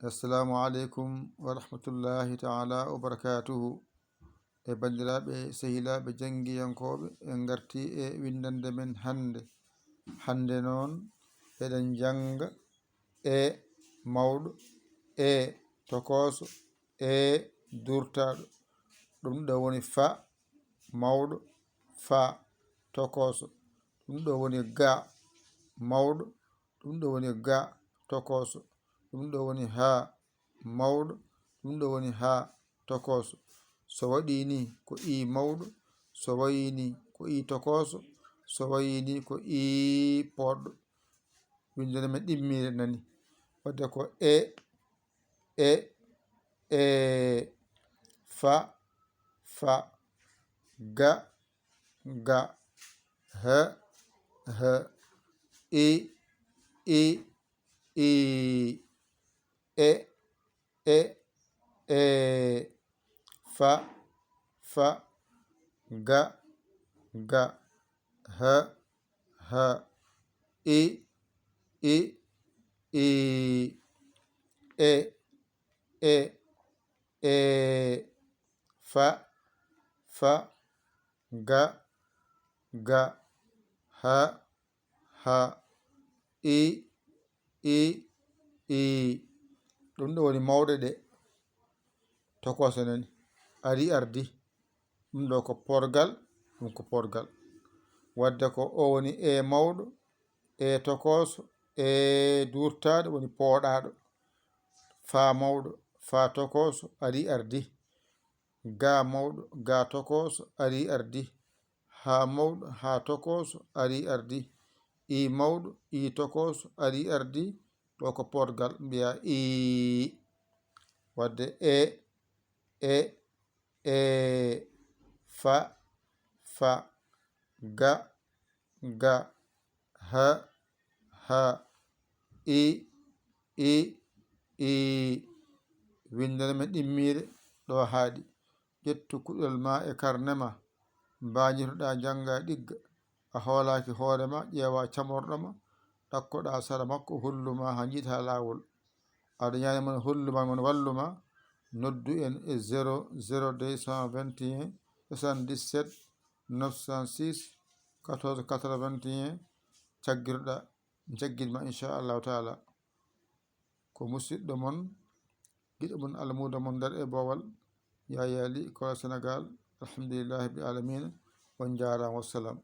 assalamu aleykum wa rahmatullahi taala wa barakatuhu. E bandiraɓe sehilaɓe jangguiyankoɓe en garti e windande men hande noon eɗen janga e mawɗo e tokoso e durtaɗo. ɗum ɗo woni fa mawɗo, fa tokoso. ɗum ɗo woni ga mawɗo, ɗum ɗo woni ga tokoso. ɗum ɗo woni ha mawɗo, ɗum ɗo woni ha tokoso. so waɗi ni ko i mawɗo, so wayi ni ko i tokoso, so wayi ni ko i poɗɗo. windere men ɗimmire nani wadde ko e fa ga h i fa ga h fa ga ɗum ɗo woni mawɗe ɗe. tokoso nani ari ardi, ɗum ɗo ko porgal, ɗum ko porgal. wadde ko o woni e mawɗo e tokoso e durtaɗo woni pooɗaɗo. fa mawɗo, fa tokoso ari ardi. ga mawɗo, ga tokoso ari ardi. ha mawɗo, ha tokoso ari ardi. i mawɗo, i tokoso ari ardi. ɗo ko porgal mbiya i. wadde fa ga h i windere men ɗimmire ɗo haaɗi. ƴettu kuɗol ma e karne ma mbañitoɗa jangga ɗigga. a hoolaki hoorema, ƴeewa camorɗo ma, ɗakkoɗa sara makko holluma ha jiita lawol. aɗa ñaanimon holluma mon walluma. noddu en e 00221 77 906 14 81 caggiroɗa jaggidma inchallahu taala. ko musidɗo mon giɗo mon almudo mon nder e bowal Yaya Ly Kola Sénégal. alhamdulillahi rabbil alamina. on jarama, wassalam.